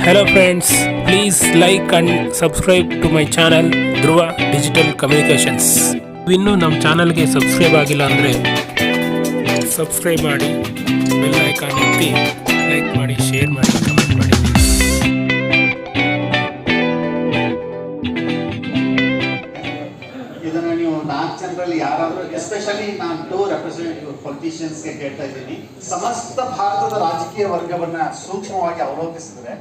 Hello friends, please like and subscribe to my channel Dhruva Digital Communications. ಇನ್ನೂ ನಮ್ಮ ಚಾನಲ್ಗೆ subscribe ಆಗಿಲ್ಲ ಅಂದರೆ ಸಬ್ಸ್ಕ್ರೈಬ್ ಮಾಡಿ, ಬೆಲ್ ಐಕಾನ್ ಒತ್ತಿ, ಲೈಕ್ ಮಾಡಿ, ಶೇರ್ ಮಾಡಿ, ಕಮೆಂಟ್ ಮಾಡಿ. ಇದನ್ನ ನೀವು 4 ಜನರಲ್ಲಿ ಯಾರಾದರೂ, ಎಸ್ಪೆಷಲಿ ನಾನು 2 ರೆಪ್ರೆಸೆಂಟೇಟಿವ್ ಪೊಲಿಟಿಷಿಯನ್ಸ್ಗೆ ಕೇಳ್ತಾ ಇದ್ದೀನಿ. ಸಮಸ್ತ ಭಾರತದ ರಾಜಕೀಯ ವರ್ಗವನ್ನ ಸೂಕ್ಷ್ಮವಾಗಿ ಅವಲೋಕಿಸಿದ್ರೆ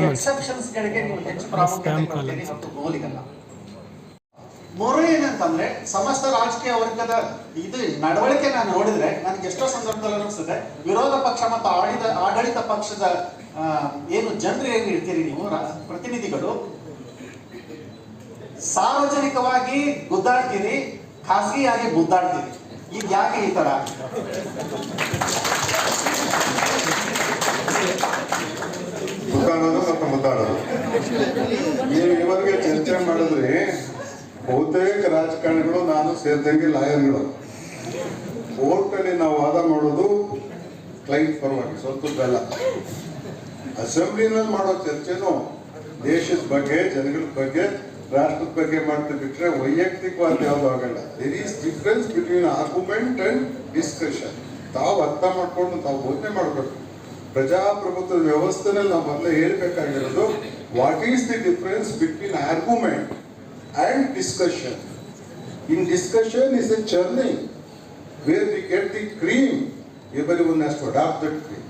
ಎಕ್ಸೆಪ್ಷನ್ಸ್ಗಳಿಗೆ ನೀವು ಹೆಚ್ಚು ಪ್ರಾಮುಖ್ಯತೆ ಕೊಡ್ತೀರಿ ಮತ್ತು ಗೋಲಿಗಲ್ಲ. ಮೂರು ಏನಂತಂದ್ರೆ, ಸಮಸ್ತ ರಾಜಕೀಯ ವರ್ಗದ ಇದು ನಡವಳಿಕೆ ನಾನು ನೋಡಿದ್ರೆ ನನಗೆ ಎಷ್ಟೋ ಸಂದರ್ಭದಲ್ಲಿ ಅನಿಸ್ತದೆ, ವಿರೋಧ ಪಕ್ಷ ಮತ್ತು ಆಡಳಿತ ಪಕ್ಷದ ಏನು ಜನರು ಏನು ಇರ್ತೀರಿ ನೀವು ಪ್ರತಿನಿಧಿಗಳು, ಸಾರ್ವಜನಿಕವಾಗಿ ಗುದ್ದಾಡ್ತೀರಿ, ಖಾಸಗಿಯಾಗಿ ಮುದ್ದಾಡ್ತೀರಿ. ಇದು ಯಾಕೆ ಈ ತರ? ಗುದ್ದಾಡೋದು ಮತ್ತು ಮುದ್ದಾಡೋದು. ನೀವು ಇವರಿಗೆ ಚರ್ಚೆ ಮಾಡಿದ್ರಿ, ಬಹುತೇಕ ರಾಜಕಾರಣಿಗಳು ನಾನು ಸೇರಿದಂಗೆ ಲಾಯರ್ಗಳು. ಕೋರ್ಟಲ್ಲಿ ನಾವು ವಾದ ಮಾಡೋದು ಕ್ಲೈಂಟ್ ಪರವಾಗಿ, ಸ್ವಂತದ್ದಲ್ಲ. ಅಸೆಂಬ್ಲಿನಲ್ಲಿ ಮಾಡೋ ಚರ್ಚೆನೂ ದೇಶದ ಬಗ್ಗೆ, ಜನಗಳ ಬಗ್ಗೆ, ರಾಷ್ಟ್ರದ ಬಗ್ಗೆ ಮಾಡ್ತಾ ಬಿಟ್ರೆ ವೈಯಕ್ತಿಕವಾದ ಯಾವುದು ಆಗಲ್ಲ. There is difference between argument and discussion. ತಾವು ಅರ್ಥ ಮಾಡ್ಕೊಂಡು ತಾವು ಬೋಧನೆ ಮಾಡಬೇಕು. ಪ್ರಜಾಪ್ರಭುತ್ವದ ವ್ಯವಸ್ಥೆನಲ್ಲಿ ನಾವು ಮೊದಲೇ ಹೇಳ್ಬೇಕಾಗಿರೋದು, what is the difference between argument and discussion. In discussion is a churning where we get the cream. Everyone has to adapt that cream.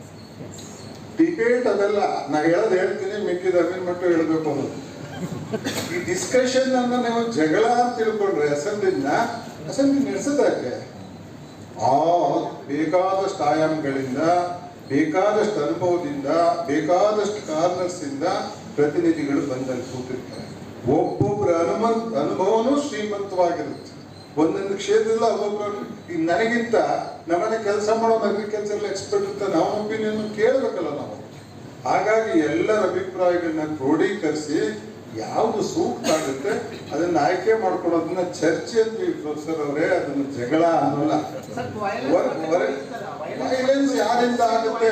Debate ಅದೆಲ್ಲ, ನಾ ಹೇಳೋದು ಹೇಳ್ತೀನಿ, ಮಿಕ್ಕಿದ ಅಮೀನ್ಮೆಂಟು ಹೇಳಬೇಕು ಅನ್ನೋದು. ಈ ಡಿಸ್ಕಷನ್ ಅನ್ನ ನೀವು ಜಗಳ ಅಂತ ತಿಳ್ಕೊಂಡ್ರೆ ಅಸೆಂಬ್ಲಿ ನಡೆಸೋದಕ್ಕೆ ಬೇಕಾದಷ್ಟು ಆಯಾಮಗಳಿಂದ, ಬೇಕಾದಷ್ಟು ಅನುಭವದಿಂದ, ಬೇಕಾದಷ್ಟು ಕಾರ್ನರ್ಸ್ ಇಂದ ಪ್ರತಿನಿಧಿಗಳು ಬಂದಲ್ಲಿ ಕೂತಿರ್ತಾರೆ. ಒಬ್ಬೊಬ್ಬರ ಅನುಭವನೂ ಶ್ರೀಮಂತವಾಗಿರುತ್ತೆ. ಒಂದೊಂದು ಕ್ಷೇತ್ರದಲ್ಲಿ ಒಬ್ಬೊಬ್ಬರು, ಈಗ ನನಗಿಂತ ನಮ್ಮನೆ ಕೆಲಸ ಮಾಡೋ ಅಗ್ರಿಕಲ್ಚರ್ ಎಕ್ಸ್ಪರ್ಟ್ ಇರ್ತಾರೆ, ನಾವು ಒಪಿನಿಯನ್ ಕೇಳಬೇಕಲ್ಲ ನಾವು. ಹಾಗಾಗಿ ಎಲ್ಲರ ಅಭಿಪ್ರಾಯಗಳನ್ನ ಕ್ರೋಢೀಕರಿಸಿ ಯಾವುದು ಸೂಕ್ತ ಆಗುತ್ತೆ ಅದನ್ನ ಆಯ್ಕೆ ಮಾಡ್ಕೊಳ್ಳೋದನ್ನ ಚರ್ಚೆ ಅಂತೀವಿ ಪ್ರೊಫೆಸರ್ ಅವರೇ, ಅದನ್ನ ಜಗಳ ಅನ್ನೋಲ್ಲ. ವೈಲೆನ್ಸ್ ಯಾರಿಂದ ಆಗುತ್ತೆ?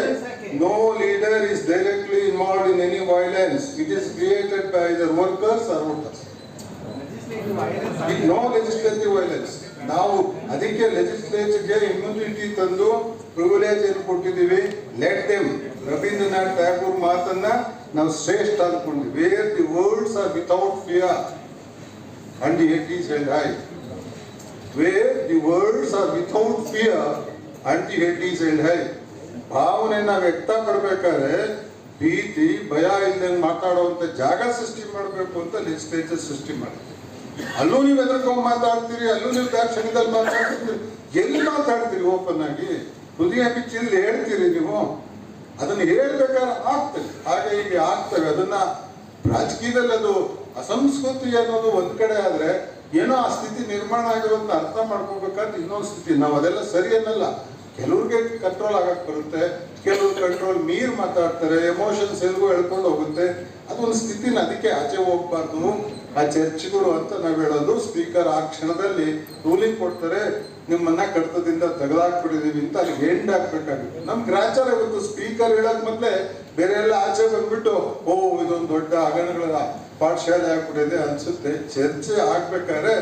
No leader is directly involved in any violence. It is created by the workers or voters. No legislative violence. ನಾವು ಅದಕ್ಕೆ ಲೆಜಿಸ್ಲೇಚರ್ಗೆ ಇಮ್ಯುನಿಟಿ ತಂದು ಪ್ರಿವಿಲೇಜ್ ಏನು ಕೊಟ್ಟಿದ್ದೀವಿ. Let them. ರವೀಂದ್ರನಾಥ್ ಟ್ಯಾಗೂರ್ ಮಾತನ್ನ ನಾವು ಶ್ರೇಷ್ಠ ಅಂದ್ಕೊಂಡ್ವಿ. Where the words are without fear and the head is held high. Where the words are without fear and the head is held high. ಭಾವನೆಯನ್ನ ವ್ಯಕ್ತ ಪಡ್ಬೇಕಾದ್ರೆ ಭೀತಿ, ಭಯ ಇಲ್ಲದೆ ಮಾತಾಡುವಂತ ಜಾಗ ಸೃಷ್ಟಿ ಮಾಡಬೇಕು ಅಂತ ಲೆಜಿಸ್ಲೇಚರ್ ಸೃಷ್ಟಿ ಮಾಡಿ. ಅಲ್ಲೂ ನೀವು ಎದುರ್ಕೊಂಡು ಮಾತಾಡ್ತೀರಿ, ಅಲ್ಲೂ ನೀವು ದಾಕ್ಷಿಣ್ಯದಲ್ಲಿ ಮಾತಾಡ್ತೀರಿ. ಎಲ್ಲಿ ಮಾತಾಡ್ತೀರಿ? ಓಪನ್ ಆಗಿ ಹೃದಯ ಬಿಚ್ಚಿಲ್ಲಿ ಹೇಳ್ತೀರಿ ನೀವು. ಅದನ್ನ ಹೇಳ್ಬೇಕಾದ್ರೆ ಆಗ್ತದೆ, ಹಾಗೆ ಹೀಗೆ ಆಗ್ತವೆ. ಅದನ್ನ ರಾಜಕೀಯದಲ್ಲಿ ಅದು ಅಸಂಸ್ಕೃತಿ ಅನ್ನೋದು ಒಂದ್ ಕಡೆ ಆದ್ರೆ, ಏನೋ ಆ ಸ್ಥಿತಿ ನಿರ್ಮಾಣ ಆಗಿರೋದನ್ನ ಅರ್ಥ ಮಾಡ್ಕೋಬೇಕಾದ್ರೆ ಇನ್ನೊಂದು ಸ್ಥಿತಿ. ನಾವು ಅದೆಲ್ಲ ಸರಿ ಅನ್ನಲ್ಲ. ಕೆಲವ್ರಿಗೆ ಕಂಟ್ರೋಲ್ ಆಗಕ್ ಬರುತ್ತೆ, ಕೆಲವ್ರು ಕಂಟ್ರೋಲ್ ಮೀರ್ ಮಾತಾಡ್ತಾರೆ, ಎಮೋಷನ್ಸ್ ಎಲ್ಗೂ ಹೇಳ್ಕೊಂಡು ಹೋಗುತ್ತೆ. ಅದೊಂದು ಸ್ಥಿತಿನ, ಅದಕ್ಕೆ ಆಚೆ ಹೋಗ್ಬಾರ್ದು ಆ ಚರ್ಚೆಗಳು ಅಂತ ನಾವ್ ಹೇಳೋದು. ಸ್ಪೀಕರ್ ಆ ಕ್ಷಣದಲ್ಲಿ ರೂಲಿಂಗ್ ಕೊಡ್ತಾರೆ, ನಿಮ್ಮನ್ನ ಕಡತದಿಂದ ತೆಗೆದಾಕ್ಬಿಟ್ಟಿದೀವಿ ಅಂತ ಅಲ್ಲಿಗೆ ಎಂಡ್ ಹಾಕ್ಬೇಕಾಗುತ್ತೆ. ನಮ್ ಗ್ರಾಚಾರ ಇವತ್ತು ಸ್ಪೀಕರ್ ಹೇಳಕ್ ಮೊದ್ಲೇ ಬೇರೆ ಎಲ್ಲ ಆಚೆ ಬಂದ್ಬಿಟ್ಟು ಇದೊಂದು ದೊಡ್ಡ ಹಗರಣಗಳ ಪಾಠಶಾಲೆ ಆಗ್ಬಿಟ್ಟಿದೆ ಅನ್ಸುತ್ತೆ. ಚರ್ಚೆ ಆಗ್ಬೇಕಾದ್ರೆ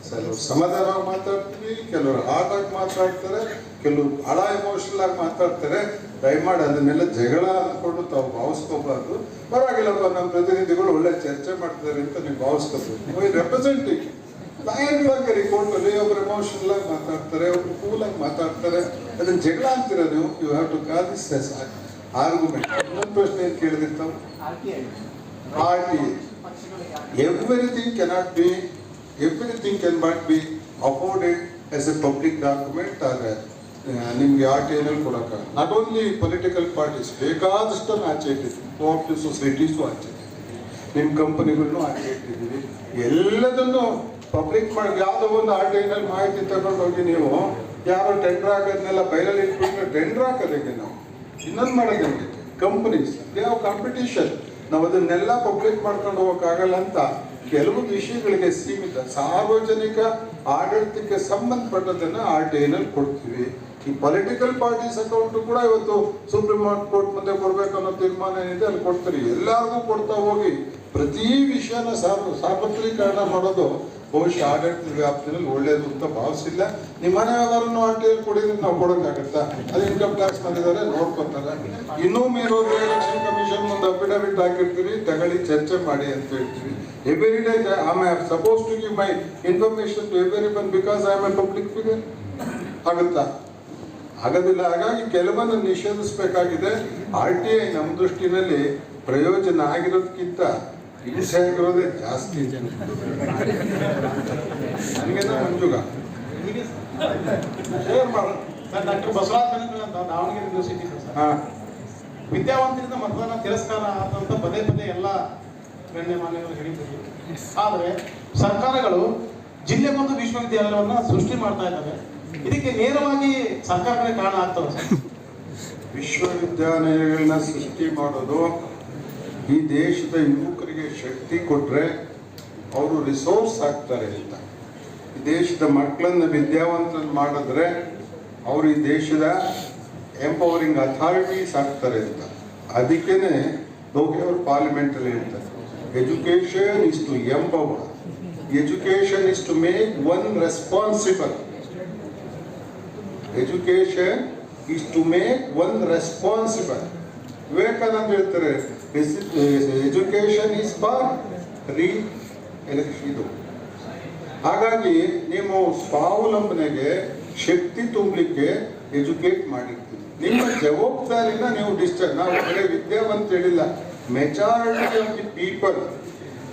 ಕೆಲವರು ಸಮಾಧಾನವಾಗಿ ಮಾತಾಡ್ತೀವಿ, ಕೆಲವರು ಹಾರ್ಡ್ ಆಗಿ ಮಾತಾಡ್ತಾರೆ, ಕೆಲವರು ಬಹಳ ಎಮೋಷನಲ್ ಆಗಿ ಮಾತಾಡ್ತಾರೆ. ದಯಮಾಡಿ ಅದನ್ನೆಲ್ಲ ಜಗಳ ಅಂದ್ಕೊಂಡು ತಾವು ಭಾವಿಸ್ಕೋಬಾರ್ದು. ಪರವಾಗಿಲ್ಲಪ್ಪ, ನಮ್ಮ ಪ್ರತಿನಿಧಿಗಳು ಒಳ್ಳೆ ಚರ್ಚೆ ಮಾಡ್ತಾರೆ ಅಂತ ನೀವು ಭಾವಿಸ್ಕೋಬೇಕು. ರೆಪ್ರೆಸೆಂಟೇಟಿವ್ ಲಾಯರ್ಗಳಾಗಿ ರಿಪೋರ್ಟ್ ಅಲ್ಲಿ ಒಬ್ರು ಎಮೋಷನಲ್ ಆಗಿ ಮಾತಾಡ್ತಾರೆ, ಒಬ್ರು ಕೂಲ್ ಆಗಿ ಮಾತಾಡ್ತಾರೆ. ಅದನ್ನ ಜಗಳ ಅಂತೀರ ನೀವು. You have to call this as argument. ಇನ್ನೊಂದು ಪ್ರಶ್ನೆ ಏನ್ ಕೇಳಿದಿರ್ತಾವ? RTA. Everything cannot be, everything cannot be afforded as a public document or ನಿಮ್ಗೆ RTA ನಲ್ಲಿ ಕೊಡಕ್ಕ. ನಾಟ್ ಓನ್ಲಿ ಪೊಲಿಟಿಕಲ್ ಪಾರ್ಟೀಸ್, ಬೇಕಾದಷ್ಟು ಆಚೆ ಇಟ್ಟಿದ್ವಿ. ಕೋಆಪರೇಟಿವ್ ಸೊಸೈಟೀಸು ಆಚೆ ಇಟ್ಟಿದ್ವಿ, ನಿಮ್ಮ ಕಂಪನಿಗಳನ್ನು ಆಚೆ ಇಟ್ಟಿದ್ದೀವಿ. ಎಲ್ಲದನ್ನು ಪಬ್ಲಿಕ್ ಮಾಡಿ ಯಾವುದೋ ಒಂದು RTA ನಲ್ಲಿ ಮಾಹಿತಿ ತಗೊಂಡು ಹೋಗಿ ನೀವು ಯಾರೋ ಟೆಂಡರ್ ಹಾಕೋದನ್ನೆಲ್ಲ ಬಯಲಲ್ಲಿ ಇಟ್ಬಿಟ್ರೆ ಟೆಂಡರ್ ಹಾಕೋದಂಗೆ ನಾವು ಇನ್ನೊಂದು ಮಾಡೋದಂಗೆ. Companies they have competition. ನಾವು ಅದನ್ನೆಲ್ಲ ಪಬ್ಲಿಕ್ ಮಾಡ್ಕೊಂಡು ಹೋಗಕ್ಕಾಗಲ್ಲ ಅಂತ ಕೆಲವು ವಿಷಯಗಳಿಗೆ ಸೀಮಿತ ಸಾರ್ವಜನಿಕ ಆಡಳಿತಕ್ಕೆ ಸಂಬಂಧಪಟ್ಟದನ್ನ RTA ನಲ್ಲಿ ಕೊಡ್ತೀವಿ. ಈ ಪೊಲಿಟಿಕಲ್ ಪಾರ್ಟೀಸ್ ಅಕೌಂಟ್ ಕೂಡ ಇವತ್ತು ಸುಪ್ರೀಂ ಕೋರ್ಟ್ ಮುಂದೆ ಕೊಡ್ಬೇಕು ಅನ್ನೋ ತೀರ್ಮಾನ ಏನಿದೆ ಅಲ್ಲಿ ಕೊಡ್ತೀರಿ. ಎಲ್ಲರಿಗೂ ಕೊಡ್ತಾ ಹೋಗಿ ಪ್ರತಿ ವಿಷಯನ ಸಾರ್ವತ್ರೀಕರಣ ಮಾಡೋದು ಬಹುಶಃ ಆಡಳಿತದ ವ್ಯಾಪ್ತಿಯಲ್ಲಿ ಒಳ್ಳೇದು ಅಂತ ಭಾವಿಸಿಲ್ಲ. ನಿಮ್ಮ ಮನೆ ವ್ಯವಹಾರನ್ನು ಆರ್ಟಿಯಲ್ಲಿ ಕೊಡಿದ್ರೆ ನಾವು ಕೊಡೋಕ್ಕಾಗತ್ತಾ? ಅದು ಇನ್ಕಮ್ ಟ್ಯಾಕ್ಸ್ ಮಾಡಿದ್ದಾರೆ, ನೋಡ್ಕೊತಾರೆ. ಇನ್ನೂ ಮೀರೋದು ಎಲೆಕ್ಷನ್ ಕಮಿಷನ್ ಮುಂದೆ ಅಫಿಡವಿಟ್ ಹಾಕಿರ್ತೀರಿ, ತಗೊಳ್ಳಿ ಚರ್ಚೆ ಮಾಡಿ ಅಂತ ಹೇಳ್ತೀವಿ. Every day I am suppose to give my information to every one because I am a public figure. ಆಗುತ್ತಾ? ಆಗೋದಿಲ್ಲ. ಹಾಗಾಗಿ ಕೆಲವೊಂದು ನಿಷೇಧಿಸಬೇಕಾಗಿದೆ. RTI ನಮ್ಮ ದೃಷ್ಟಿನಲ್ಲಿ ಪ್ರಯೋಜನ ಆಗಿರೋದಕ್ಕಿಂತ ಹಿಂಸೆ ಆಗಿರೋದೇ ಜಾಸ್ತಿ. ನನಗೇನ ಮಂಜುಗ ಶೇರ್ ಮಾಡ ಸರ್, ಡಾಕ್ಟರ್ ಬಸವರಾಜ ಬೆನಕಲ್ ಅಂತ ದಾವಣಗೆರೆ ಯೂನಿವರ್ಸಿಟಿ ಸರ್, ವಿದ್ಯಾವಂತರಿಂದ ಮತದಾನ ತಿರಸ್ಕಾರ ಆದಂತ ಪದೇ ಪದೇ ಎಲ್ಲ ಗಣ್ಯಮಾನ್ಯರು ಹೇಳಿದ್ರು. ಆದರೆ ಸರ್ಕಾರಗಳು ಜಿಲ್ಲೆಗೊಂದು ವಿಶ್ವವಿದ್ಯಾಲಯವನ್ನ ಸೃಷ್ಟಿ ಮಾಡ್ತಾ ಇದ್ದಾವೆ. ಇದಕ್ಕೆ ನೇರವಾಗಿ ಸರ್ಕಾರಗಳೇ ಕಾರಣ ಆಗ್ತವೆ ಸರ್. ವಿಶ್ವವಿದ್ಯಾಲಯಗಳನ್ನ ಸೃಷ್ಟಿ ಮಾಡೋದು ಈ ದೇಶದ ಯುವಕರಿಗೆ ಶಕ್ತಿ ಕೊಟ್ರೆ ಅವರು ರಿಸೋರ್ಸ್ ಆಗ್ತಾರೆ ಅಂತ. ಈ ದೇಶದ ಮಕ್ಕಳನ್ನ ವಿದ್ಯಾವಂತರನ್ನು ಮಾಡಿದ್ರೆ ಅವರು ಈ ದೇಶದ ಎಂಪವರಿಂಗ್ ಅಥಾರಿಟೀಸ್ ಆಗ್ತಾರೆ ಅಂತ. ಅದಕ್ಕೇನೆ ಲೋಕಿ ಅವರು ಪಾರ್ಲಿಮೆಂಟ್ ಅಲ್ಲಿ ಹೇಳ್ತಾರೆ, education is to empower, education is to make one responsible. Education is to make one responsible. Vivekananda ಹೇಳ್ತಾರೆ, education is for re election. ಹಾಗಾಗಿ ನೀವು ಸ್ವಾವಲಂಬನೆಗೆ ಶಕ್ತಿ ತುಂಬಲಿಕ್ಕೆ ಎಜುಕೇಟ್ ಮಾಡಿರ್ತೀವಿ. ನಿಮ್ಮ ಜವಾಬ್ದಾರಿನ ನೀವು ನಾವು ಬರೀ ವಿದ್ಯಾವಂತ ಹೇಳಿಲ್ಲ, majority of the people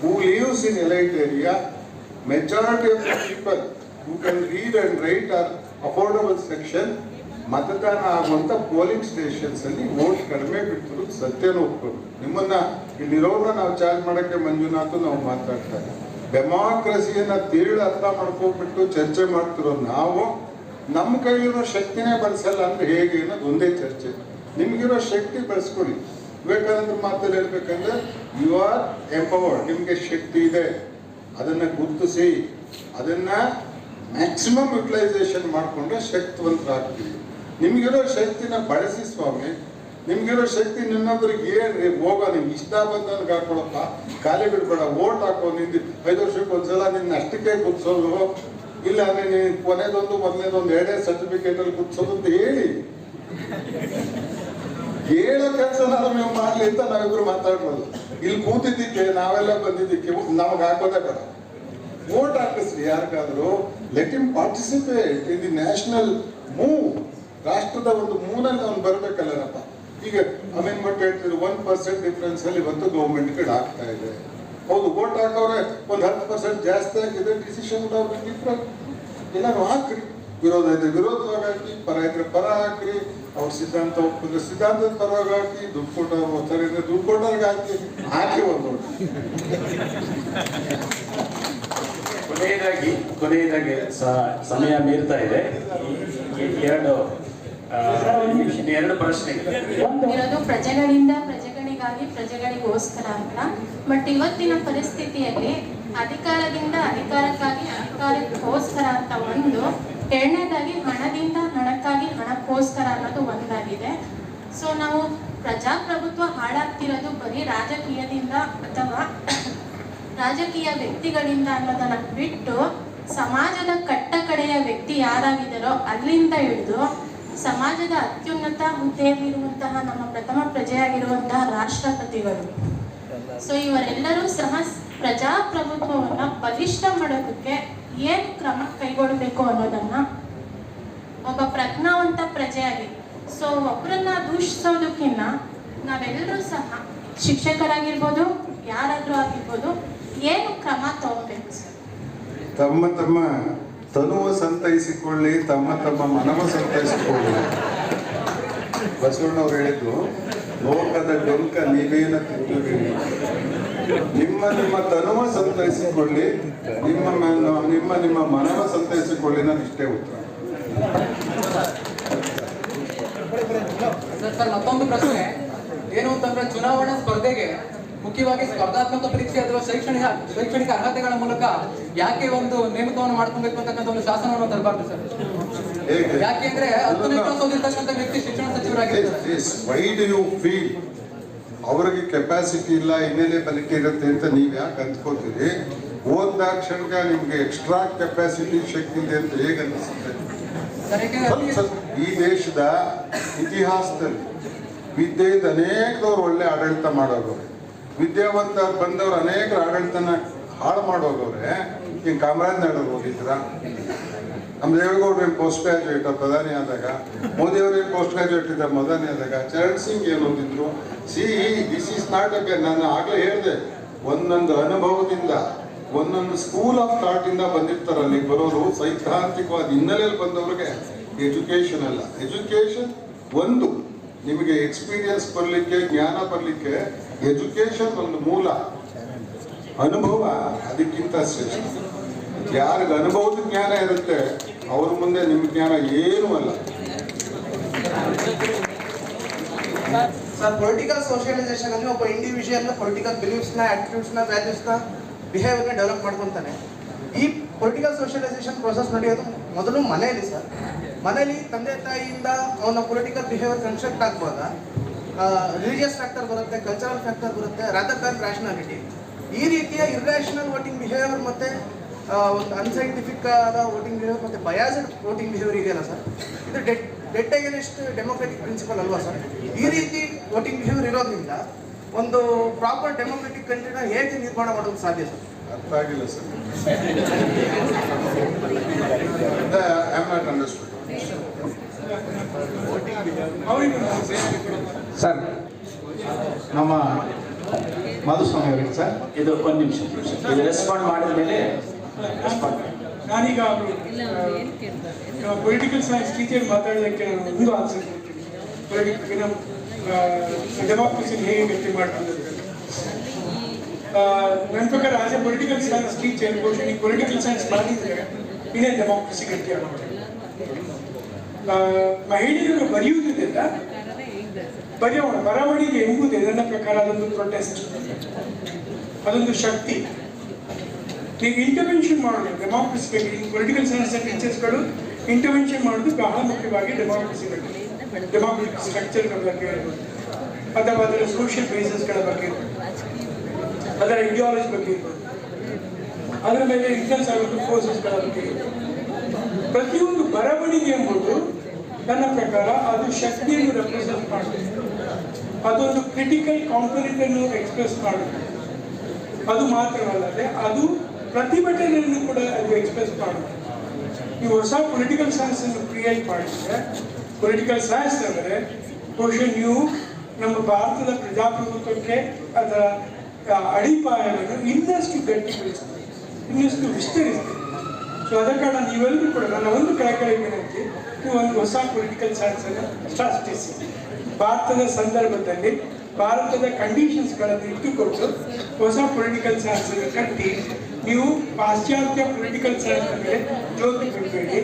who lives in elite area, majority of the people who can read and write or affordable section ಮತದಾನ ಆಗುವಂತ ಪೋಲಿಂಗ್ ಸ್ಟೇಷನ್ಸ್ ಅಲ್ಲಿ ವೋಟ್ ಕಡಿಮೆ ಬಿಡ್ತಿರೋದು ಸತ್ಯನೂ ಒಪ್ಕೊಂಡು. ನಿಮ್ಮನ್ನ ಇಲ್ಲಿರೋರ್ನ ನಾವು ಚಾರ್ಜ್ ಮಾಡಕ್ಕೆ ಮಂಜುನಾಥ್ ನಾವು ಮಾತಾಡ್ತಾ ಇದ್ದೀವಿ. ಡೆಮಾಕ್ರಸಿಯನ್ನ ತೀವ್ರ ಅರ್ಥ ಮಾಡ್ಕೊಂಡ್ಬಿಟ್ಟು ಚರ್ಚೆ ಮಾಡ್ತಿರೋ ನಾವು ನಮ್ಮ ಕೈಲಿರೋ ಶಕ್ತಿನೇ ಬಳಸಲ್ಲ ಅಂದ್ರೆ ಹೇಗೆ ಅನ್ನೋದು ಒಂದೇ ಚರ್ಚೆ. ನಿಮ್ಗಿರೋ ಶಕ್ತಿ ಬಳಸ್ಕೊಳ್ಳಿ. ವಿವೇಕಾನಂದ ಮಾತಲ್ಲಿ ಹೇಳ್ಬೇಕಂದ್ರೆ ಯು ಆರ್ ಎಂಪವರ್ಡ್, ನಿಮ್ಗೆ ಶಕ್ತಿ ಇದೆ, ಅದನ್ನ ಗುರುತಿಸಿ ಅದನ್ನ ಮ್ಯಾಕ್ಸಿಮಮ್ ಯುಟಿಲೈಸೇಷನ್ ಮಾಡಿಕೊಂಡ್ರೆ ಶಕ್ತಿವಂತರಾಗ್ತೀವಿ. ನಿಮ್ಗಿರೋ ಶಕ್ತಿನ ಬಳಸಿ ಸ್ವಾಮಿ. ನಿಮ್ಗಿರೋ ಶಕ್ತಿ ನಿನ್ನೊಬ್ಬರಿಗೆ ಏನ್ರಿ ಹೋಗೋ, ನಿಮ್ಗೆ ಇಷ್ಟ ಬಂದನ್ಗೆ ಹಾಕೊಳಪ್ಪ, ಖಾಲಿ ಬಿಡ್ಬೇಡ, ಓಟ್ ಹಾಕೋ. ನಿಂದು 5 ವರ್ಷಕ್ಕೆ ಒಂದ್ಸಲ ನಿನ್ನ ಅಷ್ಟಕ್ಕೆ ಗುರ್ಸೋದು, ಇಲ್ಲ ಅಂದ್ರೆ ನೀನು ಕೊನೆದೊಂದು ಮೊದಲನೇದೊಂದು 2 ಸರ್ಟಿಫಿಕೇಟ್ ಅಲ್ಲಿ ಗುರ್ಸೋದು ಅಂತ ಹೇಳಿ ಹೇಳೋ ಕೆಲಸ ನಾವು ಮಾಡ್ಲಿ ಅಂತ ನಾವಿಬ್ರು ಮಾತಾಡ್ಬೋದು. ಇಲ್ಲಿ ಕೂತಿದ್ದಕ್ಕೆ ನಾವೆಲ್ಲ ಬಂದಿದ್ದಕ್ಕೆ ನಮಗೆ ಹಾಕೋದೇ ಬೇಡ. ವೋಟ್ ಹಾಕಿಸ್ರಿ ಯಾರಿಗಾದ್ರು. Let him participate in the national move. ರಾಷ್ಟ್ರದ ಒಂದು ಮೂನಲ್ಲಿ ಅವ್ನು ಬರ್ಬೇಕಲ್ಲಪ್ಪ. ಈಗ ಅಮೆಂಡ್ಮೆಂಟ್ ಹೇಳ್ತಿದ್ರು 1% ಡಿಫ್ರೆನ್ಸ್ ಅಲ್ಲಿ ಇವತ್ತು ಗೌರ್ಮೆಂಟ್ ಕಡೆ ಆಗ್ತಾ ಇದೆ. ಹೌದು, ವೋಟ್ ಹಾಕೋರೆ ಒಂದು 10% ಜಾಸ್ತಿ ಆಗಿದೆ, ಡಿಸಿಷನ್ ಡಿಫ್ರೆಂಟ್. ಎಲ್ಲರೂ ಹಾಕ್ರಿ. ವಿರೋಧ ಇದ್ರೆ ವಿರೋಧವಾಗಿ ಹಾಕಿ, ಪರ ಇದ್ರೆ ಪರ ಹಾಕ್ರಿ. ಅವ್ರ ಸಿದ್ಧಾಂತ ಒಪ್ಪಿದ್ರೆ ಸಿದ್ಧಾಂತದ ಪರವಾಗಿ ಹಾಕಿ, ದುಡ್ಡು ಕೊಟ್ಟವ್ರು ಸರಿ ಇದ್ರೆ ದುಡ್ಡು ಕೊಟ್ಟವ್ರಿಗೆ ಹಾಕಿ ಒಂದು. ಕೊನೆಯದಾಗಿ ಸಮಯ ಮೀರ್ತಾ ಇದೆ. ಎರಡು ಪ್ರಶ್ನೆಗಳು ಇರೋದು ಪ್ರಜೆಗಳಿಂದ ಪ್ರಜೆಗಳಿಗಾಗಿ ಪ್ರಜೆಗಳಿಗೋಸ್ಕರ ಅಂತ. ಬಟ್ ಇವತ್ತಿನ ಪರಿಸ್ಥಿತಿಯಲ್ಲಿ ಅಧಿಕಾರದಿಂದ ಅಧಿಕಾರಕ್ಕಾಗಿ ಅಧಿಕಾರಕ್ಕೋಸ್ಕರ ಅಂತ ಒಂದು, ಎರಡನೇದಾಗಿ ಹಣದಿಂದ ಹಣಕ್ಕಾಗಿ ಹಣಕ್ಕೋಸ್ಕರ ಅನ್ನೋದು ಒಂದಾಗಿದೆ. ಸೊ ನಾವು ಪ್ರಜಾಪ್ರಭುತ್ವ ಹಾಳಾಗ್ತಿರೋದು ಬರೀ ರಾಜಕೀಯದಿಂದ ಅಥವಾ ರಾಜಕೀಯ ವ್ಯಕ್ತಿಗಳಿಂದ ಅನ್ನೋದನ್ನ ಬಿಟ್ಟು ಸಮಾಜದ ಕಟ್ಟ ಕಡೆಯ ವ್ಯಕ್ತಿ ಯಾರಾಗಿದ್ದಾರೋ ಅಲ್ಲಿಂದ ಹಿಡಿದು ಸಮಾಜದ ಅತ್ಯುನ್ನತ ಹುದ್ದೆಯಲ್ಲಿರುವಂತಹ ನಮ್ಮ ಪ್ರಥಮ ಪ್ರಜೆಯಾಗಿರುವಂತಹ ರಾಷ್ಟ್ರಪತಿಗಳು, ಸೊ ಇವರೆಲ್ಲರೂ ಸಹ ಪ್ರಜಾಪ್ರಭುತ್ವವನ್ನ ಬಲಿಷ್ಠ ಮಾಡೋದಕ್ಕೆ ಏನು ಕ್ರಮ ಕೈಗೊಳ್ಳಬೇಕು ಅನ್ನೋದನ್ನ ಒಬ್ಬ ಪ್ರಜ್ಞಾವಂತ ಪ್ರಜೆಯಾಗಿ, ಸೊ ಒಬ್ಬರನ್ನ ದೂಷಿಸೋದಕ್ಕಿಂತ ನಾವೆಲ್ಲರೂ ಸಹ ಶಿಕ್ಷಕರಾಗಿರ್ಬೋದು, ಯಾರಾದ್ರೂ ಆಗಿರ್ಬೋದು, ಏನು ಕ್ರಮ ತಗೋಬೇಕು ಸರ್? ತಮ್ಮ ತಮ್ಮ ತನುವ ಸಂತೈಸಿಕೊಳ್ಳಿ, ತಮ್ಮ ತಮ್ಮ ಮನವ ಸಂತೈಸಿಕೊಳ್ಳಿ. ಬಸವಣ್ಣವ್ರು ಹೇಳಿದ್ರು, ಲೋಕದ ಡೊಂಕ ನೀವೇನ ತಿಂತೀರಿ. ನಿಮ್ಮ ತನುವ ಸಂತೈಸಿಕೊಳ್ಳಿ, ನಿಮ್ಮ ಮನವ ಸಂತೈಸಿಕೊಳ್ಳಿ. ನಾನು ಇಷ್ಟೇ ಉತ್ತರ. ಸರ್, ಮತ್ತೊಂದು ಪ್ರಶ್ನೆ ಏನು ಅಂತಂದ್ರೆ, ಚುನಾವಣಾ ಸ್ಪರ್ಧೆಗೆ ಮುಖ್ಯವಾಗಿ ಸ್ಪರ್ಧಾತ್ಮಕ ಪರೀಕ್ಷೆ ಅಥವಾ ಶೈಕ್ಷಣಿಕ ಅರ್ಹತೆಗಳ ಮೂಲಕ ಯಾಕೆ ಒಂದು ನೇಮಕವನ್ನು ಮಾಡ್ಕೊಬೇಕು ಅಂತಕ್ಕಂಥ ಒಂದು ಶಾಸನವನ್ನು ತರಬಾರ್ದು ಸರ್? ಹೇಗೆ? ಯಾಕೆಂದ್ರೆ 10ನೇ ಕ್ಲಾಸ್ ಓದಿರ್ತಕ್ಕಂಥ ವ್ಯಕ್ತಿ ಶಿಕ್ಷಣ ಸಚಿವರಾಗಿದ್ದಾರೆ. ವೈ ಡು ಯು ಫೀಲ್ ಅವ್ರಿಗೆ ಕೆಪಾಸಿಟಿ ಇಲ್ಲ, ಇನ್ನೇನೆಬಿಲಿಟಿ ಇರುತ್ತೆ ಅಂತ ನೀವು ಯಾಕೆ ಅಂದ್ಕೋತೀರಿ? ಓದಾಕ್ಷಣಕ್ಕೆ ನಿಮ್ಗೆ ಎಕ್ಸ್ಟ್ರಾ ಕೆಪಾಸಿಟಿ ಶಕ್ತಿ ಇದೆ ಅಂತ ಹೇಗೆ ಅನಿಸುತ್ತೆ? ಸರ್, ಯಾಕೆಂದ್ರೆ ಈ ದೇಶದ ಇತಿಹಾಸದಲ್ಲಿ ವಿದ್ಯೆಯಿಂದ ಅನೇಕದವ್ರು ಒಳ್ಳೆ ಆಡಳಿತ ಮಾಡೋಗವ್ರೆ, ವಿದ್ಯಾವಂತ ಬಂದವ್ರು ಅನೇಕರ ಆಡಳಿತನ ಹಾಳು ಮಾಡೋಗವ್ರೆ. ಹಿಂಗೆ ಕಾಮರಾಜ್ ನಗರ ಓದಿದ್ರ, ನಮ್ಮ ದೇವೇಗೌಡರು ಏನು ಪೋಸ್ಟ್ ಗ್ರಾಜುಯೇಟ್ ಪ್ರಧಾನಿ ಆದಾಗ, ಮೋದಿ ಅವ್ರೇನು ಪೋಸ್ಟ್ ಗ್ರಾಜುಯೇಟ್ ಇದ್ದಾರೆ ಪ್ರಧಾನಿ ಆದಾಗ, ಚರಣ್ ಸಿಂಗ್ ಏನು ಓದಿದ್ರು. ದಿಸ್ ಈಸ್ ನಾಟ್ ಅ, ನಾನು ಆಗಲೇ ಹೇಳಿದೆ, ಒಂದೊಂದು ಅನುಭವದಿಂದ ಒಂದೊಂದು ಸ್ಕೂಲ್ ಆಫ್ ಥಾಟ್ ಇಂದ ಬಂದಿರ್ತಾರೆ ಅಲ್ಲಿಗೆ ಬರೋರು. ಸೈದ್ಧಾಂತಿಕವಾದ ಹಿನ್ನೆಲೆಯಲ್ಲಿ ಬಂದವ್ರಿಗೆ ಎಜುಕೇಶನ್ ಅಲ್ಲ, ಎಜುಕೇಶನ್ ಒಂದು ನಿಮಗೆ ಎಕ್ಸ್ಪೀರಿಯನ್ಸ್ ಬರಲಿಕ್ಕೆ, ಜ್ಞಾನ ಬರಲಿಕ್ಕೆ ಎಜುಕೇಶನ್ ಒಂದು ಮೂಲ, ಅನುಭವ ಅದಕ್ಕಿಂತ ಶ್ರೇಷ್ಠ. ಯಾರಿಗೆ ಅನುಭವದ ಜ್ಞಾನ ಇರುತ್ತೆ ಅವ್ರ ಮುಂದೆ ನಿಮ್ಮ ಜ್ಞಾನ ಏನೂ ಅಲ್ಲ. ಸರ್, ಪೊಲಿಟಿಕಲ್ ಸೋಷಿಯಲೈಸೇಷನ್ ಅಂದ್ರೆ ಒಬ್ಬ ಇಂಡಿವಿಜುವಲ್ ಪೊಲಿಟಿಕಲ್ ಬಿಲೀಫ್ಸ್ ನ, ಆಟಿಟ್ಯೂಡ್ಸ್ ನ, ವ್ಯಾಲ್ಯೂಸ್ ನ, ಬಿಹೇವಿಯರ್ ನ ಡೆವಲಪ್ ಮಾಡ್ಕೊಂತಾನೆ. ಈ ಪೊಲಿಟಿಕಲ್ ಸೋಷಿಯಲೈಸೇಷನ್ ಪ್ರೊಸೆಸ್ ನಡೆಯೋದು ಮೊದಲು ಮನೆಯಲ್ಲಿ ಸರ್. ಮನೆಯಲ್ಲಿ ತಂದೆ ತಾಯಿಯಿಂದ ಅವನ ಪೊಲಿಟಿಕಲ್ ಬಿಹೇವಿಯರ್ ಕನ್ಸ್ಟ್ರಕ್ಟ್ ಆಗ್ಬೋದ, ರಿಲಿಜಿಯಸ್ ಫ್ಯಾಕ್ಟರ್ ಬರುತ್ತೆ, ಕಲ್ಚರಲ್ ಫ್ಯಾಕ್ಟರ್ ಬರುತ್ತೆ, ರಾದರ್ ದನ್ ರ್ಯಾಷನಾಲಿಟಿ. ಈ ರೀತಿಯ ಇರ್ರ್ಯಾಷನಲ್ ವೋಟಿಂಗ್ ಬಿಹೇವಿಯರ್ ಮತ್ತೆ ಒಂದು ಅನ್ಸೈಂಟಿಫಿಕ್ ಆದ ವೋಟಿಂಗ್ ಬಿಹೇವಿಯರ್ ಮತ್ತೆ ಬಯಾಸ್ಡ್ ವೋಟಿಂಗ್ ಬಿಹೇವಿಯರ್ ಇದೆಯಲ್ಲ ಸರ್, ಇದು ಡೆಡ್ ಅಗೇನೆಸ್ಟ್ ಡೆಮೋಕ್ರೆಟಿಕ್ ಪ್ರಿನ್ಸಿಪಲ್ ಅಲ್ವಾ ಸರ್? ಈ ರೀತಿ ವೋಟಿಂಗ್ ಬಿಹೇವಿಯರ್ ಇರೋದ್ರಿಂದ ಒಂದು ಪ್ರಾಪರ್ ಡೆಮೋಕ್ರೆಟಿಕ್ ಕಂಟ್ರಿನ ಹೇಗೆ ನಿರ್ಮಾಣ ಮಾಡೋದು ಸಾಧ್ಯ ಸರ್? ಅರ್ಥ ಆಗಿಲ್ಲ sir. I am not understood. Sir, ನಮ್ಮ ಮಾಧುಸ್ವಾಮಿ ಅವರಿಗೆ ಸರ್, ಇದು ಒಂದು ನಿಮಿಷ, ಇದು ರೆಸ್ಪಾಂಡ್ ಮಾಡಿದ ಮೇಲೆ ರೆಸ್ಪಾಂಡ್. ನಾನೀಗ ಪೊಲಿಟಿಕಲ್ ಸೈನ್ಸ್ ಟೀಚರ್ ಮಾತಾಡೋದಕ್ಕೆ ನಾನು ಒಂದು ಆನ್ಸರ್ ಕೊಡ್ತೀನಿ. ಡೆಮೋಕ್ರಸಿ ಹೇಗೆ ಗಟ್ಟಿ ಮಾಡ್ತಾರೆ ನನ್ನ ಪ್ರಕಾರ as A political science teacher ಬಹುಶಃ ಈ ಪೊಲಿಟಿಕಲ್ ಸೈನ್ಸ್ ಮಾಡಿದ್ರೆ ಇನ್ನೇ ಡೆಮೋಕ್ರಸಿ ಗಟ್ಟಿ ಆಗ್ತದೆ. ಮಹಿಳೆಯರು ಬರೆಯುವುದಿಲ್ಲ, ಬರೆಯೋಣ, ಬರವಣಿಗೆ ಎಂಬುದೇ ನನ್ನ ಪ್ರಕಾರ ಅದೊಂದು ಪ್ರೊಟೆಸ್ಟ್, ಅದೊಂದು ಶಕ್ತಿ. ನೀವು ಇಂಟರ್ವೆನ್ಷನ್ ಮಾಡೋದು ಡೆಮೋಕ್ರಸಿ ಬಗ್ಗೆ, ಪೊಲಿಟಿಕಲ್ ಸೈನ್ಸ್ ಟೀಚರ್ಸ್ಗಳು ಇಂಟರ್ವೆನ್ಷನ್ ಮಾಡೋದು ಬಹಳ ಮುಖ್ಯವಾಗಿ ಡೆಮೋಕ್ರಸಿ ಬಗ್ಗೆ, ಡೆಮೋಕ್ರೆಟಿಕ್ ಸ್ಟ್ರಕ್ಚರ್ಗಳ ಬಗ್ಗೆ ಇರ್ಬೋದು, ಅಥವಾ ಅದರ ಸೋಷಿಯಲ್ ಬೇಸಸ್ಗಳ ಬಗ್ಗೆ ಇರ್ಬೋದು, ಅದರ ಐಡಿಯಾಲಜಿ ಬಗ್ಗೆ ಇರ್ಬೋದು, ಅದರ ಮೇಲೆ ಇನ್ಫ್ಲುಯೆನ್ಸ್ ಆಗುವಂಥ ಫೋರ್ಸಸ್ಗಳ ಬಗ್ಗೆ ಇರ್ಬೋದು. ಪ್ರತಿಯೊಂದು ಬರವಣಿಗೆ ಎಂಬುದು ನನ್ನ ಪ್ರಕಾರ ಅದು ಶಕ್ತಿಯನ್ನು ರೆಪ್ರೆಸೆಂಟ್ ಮಾಡುತ್ತೆ, ಅದೊಂದು ಕ್ರಿಟಿಕಲ್ ಕಾಂಪೊನೆಂಟ್ ಅನ್ನು ಎಕ್ಸ್ಪ್ರೆಸ್ ಮಾಡುತ್ತೆ. ಅದು ಮಾತ್ರವಲ್ಲದೆ ಅದು ಪ್ರತಿಭಟನೆಯನ್ನು ಕೂಡ ಅದು ಎಕ್ಸ್ಪ್ರೆಸ್ ಮಾಡುತ್ತೆ. ಈ ಹೊಸ ಪೊಲಿಟಿಕಲ್ ಸೈನ್ಸ್ ಅನ್ನು ಕ್ರಿಯೇಟ್ ಮಾಡಿದ್ರೆ, ಪೊಲಿಟಿಕಲ್ ಸೈನ್ಸ್ ಅಂದರೆ ಬಹುಶಃ ನೀವು ನಮ್ಮ ಭಾರತದ ಪ್ರಜಾಪ್ರಭುತ್ವಕ್ಕೆ ಅದರ ಅಡಿಪಾಯವನ್ನು ಇನ್ನಷ್ಟು ಗಟ್ಟಿಗೊಳಿಸ್ತದೆ, ಇನ್ನಷ್ಟು ವಿಸ್ತರಿಸ್ತದೆ. ಸೊ ಅದ ಕಾರಣ ನೀವೆಲ್ಲರೂ ಕೂಡ ನನ್ನ ಒಂದು ಕಳಕಳಿ ವಿನಂತಿ, ನೀವು ಒಂದು ಹೊಸ ಪೊಲಿಟಿಕಲ್ ಸೈನ್ಸ್ ಅನ್ನು ಸ್ಥಾಪಿಸಿ. ಭಾರತದ ಸಂದರ್ಭದಲ್ಲಿ ಭಾರತದ ಕಂಡೀಷನ್ಸ್ಗಳನ್ನು ಇಟ್ಟುಕೊಂಡು ಹೊಸ ಪೊಲಿಟಿಕಲ್ ಸೈನ್ಸ್ ಅನ್ನು ಕಟ್ಟಿ, ನೀವು ಪಾಶ್ಚಾತ್ಯ ಪೊಲಿಟಿಕಲ್ ಸೈನ್ಸ್ ಮೇಲೆ ಜೋತು ಬಿಡಬೇಡಿ.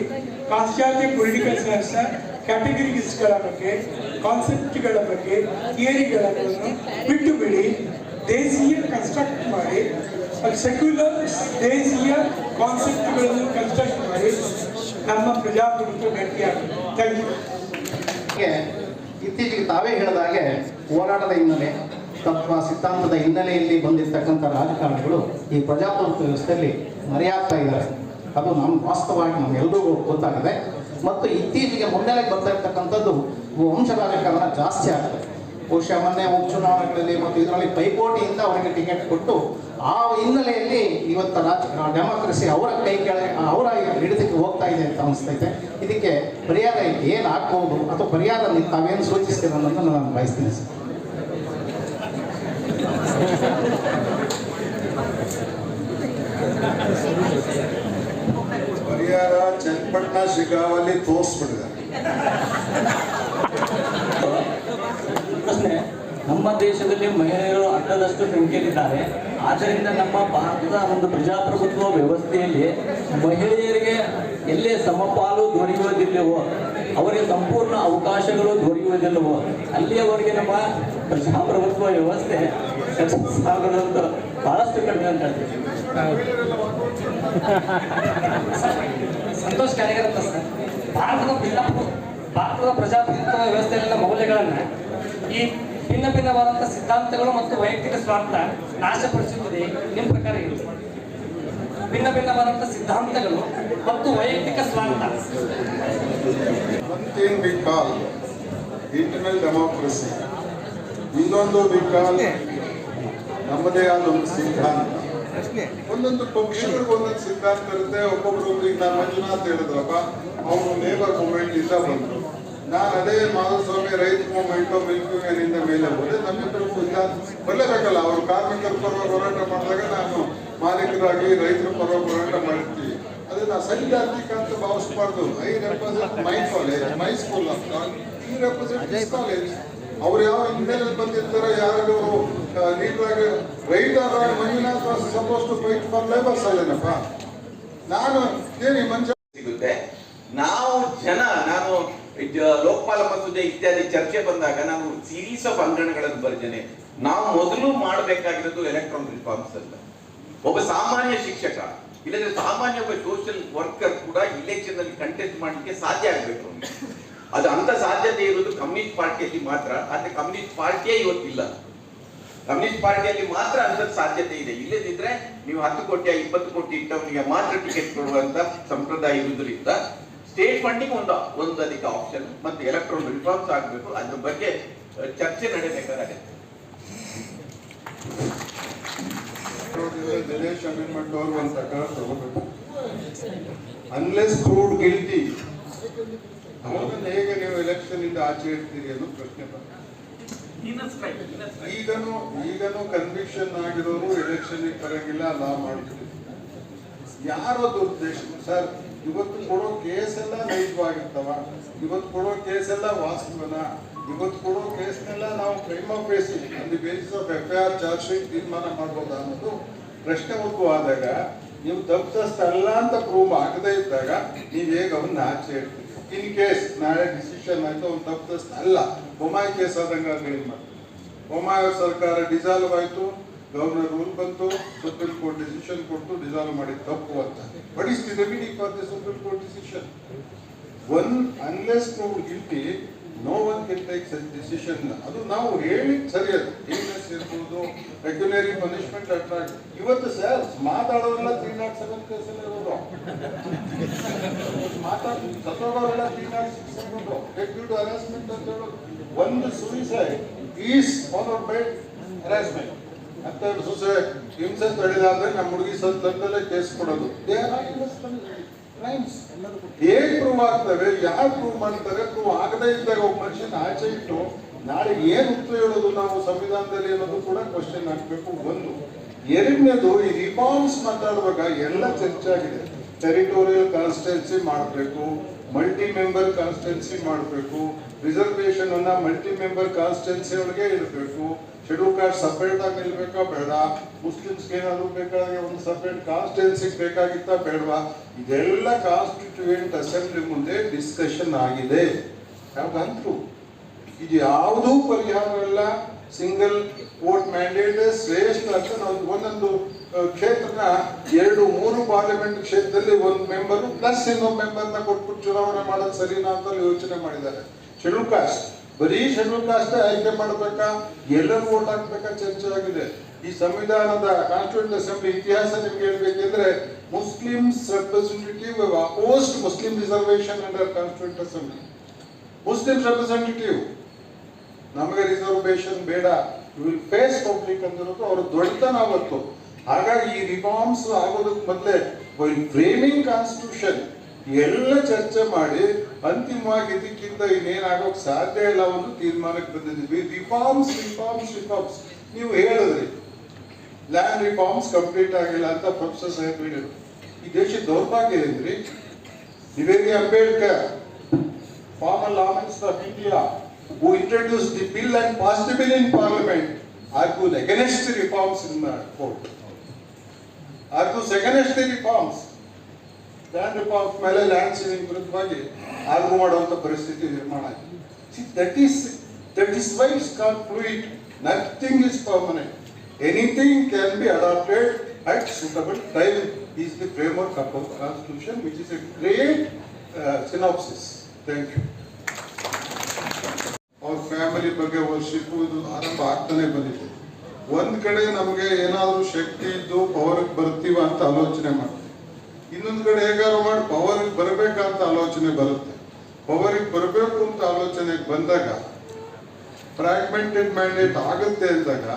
ಪಾಶ್ಚಾತ್ಯ ಪೊಲಿಟಿಕಲ್ ಸೈನ್ಸ್ ಕ್ಯಾಟಗರೀಸ್ಗಳ ಬಗ್ಗೆ, ಕಾನ್ಸೆಪ್ಟ್ಗಳ ಬಗ್ಗೆ, ಥಿಯರಿಗಳನ್ನು ಬಿಟ್ಟು ಬಿಡಿ. ದೇಶೀಯ ಕನ್ಸ್ಟ್ರಕ್ಟ್ ಮಾಡಿ, ಸೆಕ್ಯುಲರ್ ದೇಶೀಯ ಕಾನ್ಸೆಪ್ಟ್ಗಳನ್ನು ಕನ್ಸ್ಟ್ರಕ್ಟ್ ಮಾಡಿ ನಮ್ಮ ಪ್ರಜಾಪ್ರಭುತ್ವ ಗಟ್ಟಿಯಾಗುತ್ತೆ. Thank you. ಇತ್ತೀಚೆಗೆ ತಾವೇ ಹೇಳಿದ ಹಾಗೆ ಹೋರಾಟದ ಹಿನ್ನೆಲೆ, ತತ್ವ ಸಿದ್ಧಾಂತದ ಹಿನ್ನೆಲೆಯಲ್ಲಿ ಬಂದಿರತಕ್ಕಂಥ ರಾಜಕಾರಣಿಗಳು ಈ ಪ್ರಜಾಪ್ರಭುತ್ವ ವ್ಯವಸ್ಥೆಯಲ್ಲಿ ಮರೆಯಾಗ್ತಾ ಇದ್ದಾರೆ. ಅದು ವಾಸ್ತವವಾಗಿ ನಮ್ಗೆಲ್ಲರಿಗೂ ಗೊತ್ತಾಗಿದೆ. ಮತ್ತು ಇತ್ತೀಚೆಗೆ ಮುನ್ನೆಲೆಗೆ ಬರ್ತಾ ಇರ್ತಕ್ಕಂಥದ್ದು ವಂಶ ರಾಜಕಾರಣ ಜಾಸ್ತಿ ಆಗ್ತದೆ. ಬಹುಶಃ ಮೊನ್ನೆ ಉಪಚುನಾವಣೆಗಳಲ್ಲಿ ಮತ್ತು ಇದರಲ್ಲಿ ಪೈಪೋಟಿಯಿಂದ ಅವರಿಗೆ ಟಿಕೆಟ್ ಕೊಟ್ಟು ಆ ಹಿನ್ನೆಲೆಯಲ್ಲಿ ಇವತ್ತು ಡೆಮೋಕ್ರಸಿ ಅವರ ಕೈ ಕೆಳಗೆ, ಅವರ ಹಿಡಿತಕ್ಕೆ ಹೋಗ್ತಾ ಇದೆ ಅಂತ ಅನಿಸ್ತೈತೆ. ಇದಕ್ಕೆ ಪರಿಹಾರ ಏನು ಆಗ್ಬೋದು ಅಥವಾ ಪರಿಹಾರ ತಾವೇನು ಸೂಚಿಸ್ತೀರ ಅನ್ನೋದನ್ನು ನಾನು ಬಯಸ್ತೀನಿ ಸರ್. ಪರಿಹಾರ ಚನ್ನಪಟ್ಟಣ ಶಿಗಾವಲ್ಲಿ ತೋರಿಸ್ಬಿಟ್ಟಿದೆ. ಪ್ರಶ್ನೆ, ನಮ್ಮ ದೇಶದಲ್ಲಿ ಮಹಿಳೆಯರು ಅರ್ಧದಷ್ಟು ಸಂಖ್ಯೆಯಲ್ಲಿದ್ದಾರೆ. ಆದ್ದರಿಂದ ನಮ್ಮ ಭಾರತದ ಒಂದು ಪ್ರಜಾಪ್ರಭುತ್ವ ವ್ಯವಸ್ಥೆಯಲ್ಲಿ ಮಹಿಳೆಯರಿಗೆ ಎಲ್ಲೇ ಸಮಪಾಲು ದೊರೆಯುವುದಿಲ್ಲವೋ, ಅವರಿಗೆ ಸಂಪೂರ್ಣ ಅವಕಾಶಗಳು ದೊರೆಯುವುದಿಲ್ಲವೋ ಅಲ್ಲಿಯವರೆಗೆ ನಮ್ಮ ಪ್ರಜಾಪ್ರಭುತ್ವ ವ್ಯವಸ್ಥೆ ಆಗೋದಂತೂ ಬಹಳಷ್ಟು ಕಡಿಮೆ ಅಂತ ಹೇಳ್ತೀವಿ. ಸಂತೋಷ್ ಕಾರ್ಯಕರ್ತ ಸರ್. ಭಾರತದ ಪ್ರಜಾಪ್ರಭುತ್ವ ವ್ಯವಸ್ಥೆಯಲ್ಲಿನ ಮೌಲ್ಯಗಳನ್ನು ಈ ಭಿನ್ನ ಭಿನ್ನವಾದಂಥ ಸಿದ್ಧಾಂತಗಳು ಮತ್ತು ವೈಯಕ್ತಿಕ ಸ್ವಾರ್ಥ ನಾಶಪಡಿಸುತ್ತದೆ. ನಿಮ್ಮ ಪ್ರಕಾರ ಏನು? ಭಿನ್ನ ಭಿನ್ನವಾದಂಥ ಸಿದ್ಧಾಂತಗಳು ಮತ್ತು ವೈಯಕ್ತಿಕ ಸ್ವಾರ್ಥ. One thing we call internal democracy. ಇನ್ನೊಂದು we call ನಮ್ಮದೇ ಆದ ಒಂದು ಸಿದ್ಧಾಂತ. ಒಂದೊಂದು ಪಕ್ಷಗಳಿಗೆ ಒಂದೊಂದು ಸಿದ್ಧಾಂತ ಇರುತ್ತೆ. ಒಬ್ಬೊಬ್ರು ಈಗ ನಾನು ಮಂಜುನಾಥ್ ಹೇಳಿದ್ರಪ್ಪ, ಅವರು ಲೇಬರ್ ಮೂವ್ಮೆಂಟ್ ಇಂದ ಬಂದರು. ನಾನು ಅದೇ ಮಾಧುಸ್ವಾಮಿ ರೈತ ಮೂವ್ಮೆಂಟ್ ಮಿಲ್ಕ್ ಯೂನಿಯನ್ ಮೇಲೆ ಹೋದೆ. ನಮ್ಮಿಬ್ಬರು ಸಿದ್ಧಾಂತ ಬರಲೇಬೇಕಲ್ಲ. ಅವರು ಕಾರ್ಮಿಕರ ಪರ ಹೋರಾಟ ಮಾಡಿದಾಗ ನಾನು ಮಾಲೀಕರಾಗಿ ರೈತರ ಪರ ಹೋರಾಟ ಮಾಡಿರ್ತೀವಿ. ಅದನ್ನ ಸೈದ್ಧಾಂತಿಕ ಅಂತ ಭಾವಿಸಬಾರ್ದು. I represent my college, my school ಅಂತ. ಈ ರೆಪ್ರೆಸೆಂಟ್ ದಿಸ್ ಕಾಲೇಜ್. ಅವ್ರು ಯಾವ ಹಿನ್ನೆಲೆಯಲ್ಲಿ ಬಂದಿರ್ತಾರೋ, ಯಾರು ಲೀಡರ್ ರೈತರ Manjunath suppose to fight for labours ಅಲ್ಲೇನಪ್ಪ. ನಾನು ಏನಿ ಮಂಜು ಸಿಗುತ್ತೆ. ನಾವು ನಾನು ಲೋಕಪಾಲ ಮಸೂದೆ ಇತ್ಯಾದಿ ಚರ್ಚೆ ಬಂದಾಗ ನಾನು ಸೀರೀಸ್ ಆಫ್ ಅಂಗಣಗಳನ್ನು ಬರೆದೇನೆ. ನಾವು ಮೊದಲು ಮಾಡಬೇಕಾಗಿರೋದು ಎಲೆಕ್ಟ್ರಾನ್ ರಿಫಾರ್ಮ್ಸ್ ಅಲ್ಲ. ಒಬ್ಬ ಸಾಮಾನ್ಯ ಶಿಕ್ಷಕ ಇಲ್ಲದ್ರೆ ಸಾಮಾನ್ಯ ಒಬ್ಬ ಸೋಷಿಯಲ್ ವರ್ಕರ್ ಕೂಡ ಇಲೆಕ್ಷನ್ ಅಲ್ಲಿ ಕಂಟೆಸ್ಟ್ ಮಾಡಲಿಕ್ಕೆ ಸಾಧ್ಯ ಆಗಬೇಕು. ಅದು ಅಂತ ಸಾಧ್ಯತೆ ಇರುವುದು ಕಮ್ಯುನಿಸ್ಟ್ ಪಾರ್ಟಿಯಲ್ಲಿ ಮಾತ್ರ. ಆದ್ರೆ ಕಮ್ಯುನಿಸ್ಟ್ ಪಾರ್ಟಿಯೇ ಇವತ್ತಿಲ್ಲ. ಕಮ್ಯುನಿಸ್ಟ್ ಪಾರ್ಟಿಯಲ್ಲಿ ಮಾತ್ರ ಅಂತ ಸಾಧ್ಯತೆ ಇದೆ. ಇಲ್ಲದಿದ್ರೆ ನೀವು 10 ಕೋಟಿ 20 ಕೋಟಿ ಇಟ್ಟವನಿಗೆ ಮಾತ್ರ ಟಿಕೆಟ್ ಕೊಡುವಂತ ಸಂಪ್ರದಾಯ ಇರುವುದರಿಂದ ಸ್ಟೇಟ್ ಫಂಡಿಂಗ್ ಒಂದು ಅದಕ್ಕೆ ಆಪ್ಷನ್ ಮತ್ತೆ ಎಲೆಕ್ಟ್ರಾನ್ ರಿಫಾರ್ಮ್ಸ್ ಆಗಬೇಕು. ಅದ್ರ ಬಗ್ಗೆ ಚರ್ಚೆ ನಡೆಯಬೇಕಾಗುತ್ತೆ. ದಿನೇಶ್ ಅಮೀನ್ಮಠ್ ಅವರು ಒಂದು ಪ್ರಕಾರ ತಗೋಬೇಕು. ಅನ್ಲೆಸ್ ಪ್ರೂವ್ಡ್ ಗಿಲ್ಟಿ ಅವರನ್ನ ಹೇಗೆ ನೀವು ಎಲೆಕ್ಷನ್ ಇಂದ ಆಚೆ ಇಡ್ತೀರಿ ಅನ್ನೋ ಪ್ರಶ್ನೆ ಬರ್ತದೆ. ಈಗನೂ ಕನ್ವಿಕ್ಷನ್ ಆಗಿರೋರು ಎಲೆಕ್ಷನ್ ಬರಂಗಿಲ್ಲ, ಲಾ ಮಾಡ್ತೀವಿ. ಯಾರೋ ದುರುದ್ದೇಶ ಸರ್. ಇವತ್ತು ಕೊಡೋ ಕೇಸ್ ಎಲ್ಲ ನೈಜವಾಗಿರ್ತವ, ಇವತ್ತು ಕೊಡೋ ಕೇಸ್ ಎಲ್ಲ ವಾಸ್ತವನ, ಇವತ್ತು ಕೊಡೋ ಕೇಸ್ನೆಲ್ಲ ನಾವು crime of base on the basis of FIR charge sheet ತೀರ್ಮಾನ ಮಾಡ್ಬೋದಾ ಅನ್ನೋದು ಪ್ರಶ್ನೆ ಉದ್ಭವವಾದಾಗ, ನೀವು ತಪ್ಪಿಸಲ್ಲ ಅಂತ ಪ್ರೂವ್ ಆಗದೇ ಇದ್ದಾಗ ನೀವು ಹೇಗೆ ಅವನ್ನ ಆಚೆ ಇಡ್ತೀವಿ. ಇನ್ ಕೇಸ್ ನಾಳೆ ಡಿಸಿಷನ್ ಆಯ್ತು ಅವ್ನು ತಪ್ಪಿಸ ಅಲ್ಲ, ಬೊಮ್ಮಾಯಿ ಕೇಸ್ ಆದಂಗೆ ಏನ್ ಮಾಡ್ತೀವಿ. ಬೊಮ್ಮಾಯಿ ಸರ್ಕಾರ ಡಿಸಾಲ್ವ್ ಆಯ್ತು, ಗವರ್ನರ್ ರೂಲ್ ಬಂತು, ಸುಪ್ರೀಂ ಕೋರ್ಟ್ ಡಿಸಿಷನ್ ಕೊಟ್ಟು ಡಿಸಾಲ್ವ್ ಮಾಡಿ ತಪ್ಪು ಅಂತ. What is the remedy for the supreme court decision? One unless proved guilty no one can take such decision. ಅದು ನಾವು ಹೇಳಿ ಸರಿಯದು. ಏನ್ನೆಸ್ ಇರ್ಬೋದು, ರೆಗ್ಯುಲರಿ ಪನಿಷ್ಮೆಂಟ್ ಅಟ್ರಾಕ್ಟ್. ಇವತ್ತು ಸರ್ ಮಾತಾಡೋರೆಲ್ಲ 307 ಕೇಸಲ್ಲಿ ಇರೋದು, ಸತ್ತೋಗೋರೆಲ್ಲ 306 ಇರೋದು. ಡೆಪ್ಯೂಟ್ ಹರಾಸ್ಮೆಂಟ್ ಅಂತ ಹೇಳೋದು. ಒಂದು suicide is followed by harassment. ಮತ್ತೆ ಸೊಸೆ ಹಿಂಸೆ ತಡೆದಾದ್ರೆ ನಮ್ಮ ಹುಡುಗಿ ಸತ್ತಲ್ಲೇ ಕೇಸ್ ಕೊಡೋದು. ಹೇಗೆ ಪ್ರೂವ್ ಆಗ್ತವೆ, ಯಾರು ಪ್ರೂವ್ ಮಾಡ್ತಾರೆ? ಪ್ರೂವ್ ಆಗದೇ ಇದ್ದಾಗ ಒಬ್ಬ ಮನುಷ್ಯನ ಆಚೆ ಇಟ್ಟು ನಾಳೆ ಏನ್ ಉತ್ತರ ಹೇಳೋದು ನಾವು ಸಂವಿಧಾನದಲ್ಲಿ ಅನ್ನೋದು ಕೂಡ ಕ್ವಶನ್ ಹಾಕ್ಬೇಕು. ಒಂದು. ಎರಡನೇದು, ಈ ರಿಫಾರ್ಮ್ಸ್ ಮಾತಾಡುವಾಗ ಎಲ್ಲ ಚರ್ಚೆ ಆಗಿದೆ. ಟೆರಿಟೋರಿಯಲ್ ಕಾನ್ಸ್ಟಿಟ್ಯೂನ್ಸಿ ಮಾಡಬೇಕು, ಮಲ್ಟಿ ಮೆಂಬರ್ ಕಾನ್ಸ್ಟಿಟ್ಯೂನ್ಸಿ ಮಾಡಬೇಕು, ರಿಸರ್ವೇಶನ್ ಅನ್ನ ಮಲ್ಟಿ ಮೆಂಬರ್ ಕಾನ್ಸ್ಟಿಟ್ಯೂನ್ಸಿ ಒಳಗೆ ಇರಬೇಕು, ಶೆಡ್ಯೂಲ್ ಕಾಸ್ಟ್ ಸಪರೇಟ್ ಆಗಿ ನಿಲ್ಬೇಕಾ ಬೇಡ, ಮುಸ್ಲಿಮ್ಸ್ಗೆ ಏನಾದ್ರು ಬೇಕಾದ್ರೆ ಒಂದು ಸಪರೇಟ್ ಕಾನ್ಸ್ಟಿಟ್ಯೂನ್ಸಿ ಬೇಕಾಗಿತ್ತಾ ಬೇಡವಾ, ಇದೆಲ್ಲ ಕಾನ್ಸ್ಟಿಟ್ಯೂಯೆಂಟ್ ಅಸೆಂಬ್ಲಿ ಮುಂದೆ ಡಿಸ್ಕಷನ್ ಆಗಿದೆ. ಯಾವ್ದಂತೂ ಇದು ಯಾವುದೂ ಪರಿಹಾರ ಇಲ್ಲ. ಸಿಂಗಲ್ ವೋಟ್ ಮ್ಯಾಂಡೇಟ್ ಶ್ರೇಷ್ಠ ಅಂತ ನಾವು ಒಂದೊಂದು ಕ್ಷೇತ್ರನ 2-3 ಪಾರ್ಲಿಮೆಂಟ್ ಕ್ಷೇತ್ರದಲ್ಲಿ ಒಂದು ಮೆಂಬರ್ ಪ್ಲಸ್ ಇನ್ನೊಂದು ಮೆಂಬರ್ನ ಕೊಟ್ಬಿಟ್ಟು ಚುನಾವಣೆ ಮಾಡೋದು ಸರಿನಾ ಅಂತ ಯೋಚನೆ ಮಾಡಿದ್ದಾರೆ. ಶೆಡ್ಯೂಲ್ ಕಾಸ್ಟ್ ಬರೀ ಶೆಡ್ಯೂಲ್ ಕಾಸ್ಟ್ ಆಯ್ಕೆ ಮಾಡ್ಬೇಕಾ, ಎಲ್ಲರೂ ವೋಟ್ ಹಾಕ್ಬೇಕಾ ಚರ್ಚೆ ಆಗಿದೆ. ಈ ಸಂವಿಧಾನದ ಕಾನ್ಸ್ಟಿಟ್ಯೂಂಟ್ ಅಸೆಂಬ್ಲಿ ಇತಿಹಾಸ ನಿಮ್ಗೆ ಹೇಳ್ಬೇಕೆಂದ್ರೆ Muslims representative opposed Muslim reservation under constituent assembly. Muslims representative ನಮಗೆ ರಿಸರ್ವೇಶನ್ ಬೇಡ, ವಿಲ್ ಫೇಸ್ ಪಬ್ಲಿಕ್ ಅಂದಿರೋದು ಅವ್ರ ದೊಡ್ಡತನ ಅವತ್ತು. ಹಾಗಾಗಿ ಈ ರಿಫಾರ್ಮ್ಸ್ ಆಗೋದಕ್ಕೆ ಮೊದಲೇ ಫ್ರೇಮಿಂಗ್ ಕಾನ್ಸ್ಟಿಟ್ಯೂಷನ್ ಎಲ್ಲ ಚರ್ಚೆ ಮಾಡಿ ಅಂತಿಮವಾಗಿ ಇದಕ್ಕಿಂತ ಇನ್ನೇನಾಗೋಕ್ ಸಾಧ್ಯ ಇಲ್ಲ ಒಂದು ತೀರ್ಮಾನಕ್ಕೆ ಬಂದಿದ್ದೀವಿ. Reforms reforms reforms. ನೀವು ಹೇಳಿದ್ರಿ ಲ್ಯಾಂಡ್ ರಿಫಾರ್ಮ್ಸ್ ಕಂಪ್ಲೀಟ್ ಆಗಿಲ್ಲ ಅಂತ ಪ್ರೊಫೆಸರ್ ಸಾಹೇಬ್ ಹೇಳಿದ್ರು. ಈ ದೇಶದ ದೌರ್ಭಾಗ್ಯ ಏನ್ರಿ, ನಿವೇರಿ Ambedkar, former law minister of India, who introduced the bill and passed the bill in parliament, argued against the reforms in the court. Argues against the reforms. Land reforms ಮೇಲೆ land ceiling ವಿರುದ್ಧವಾಗಿ argue ಮಾಡುವಂತ ಪರಿಸ್ಥಿತಿ ನಿರ್ಮಾಣ ಆಗಿದೆ. See, that is why it's called fluid. Nothing is permanent. Anything can be adopted at suitable time. Is the framework of our constitution, which is a great synopsis. Thank you. ಅವ್ರ family ಬಗ್ಗೆ worship ಇದು ಆರಂಭ ಆಗ್ತಾನೆ ಬಂದಿದೆ. ಒಂದ್ ಕಡೆ ನಮಗೆ ಏನಾದರೂ ಶಕ್ತಿ ಇದ್ದು ಪವರ್ಗೆ ಬರ್ತೀವ ಅಂತ ಆಲೋಚನೆ ಮಾಡ್ತೀವಿ, ಇನ್ನೊಂದು ಕಡೆ ಹೇಗಾರು ಮಾಡಿ ಪವರ್ಗೆ ಬರಬೇಕಂತ ಆಲೋಚನೆ ಬರುತ್ತೆ. ಪವರ್ಗೆ ಬರಬೇಕು ಅಂತ ಆಲೋಚನೆಗೆ ಬಂದಾಗ ಫ್ರಾಗ್ಮೆಂಟೆಡ್ ಮ್ಯಾಂಡೇಟ್ ಆಗುತ್ತೆ ಅಂದಾಗ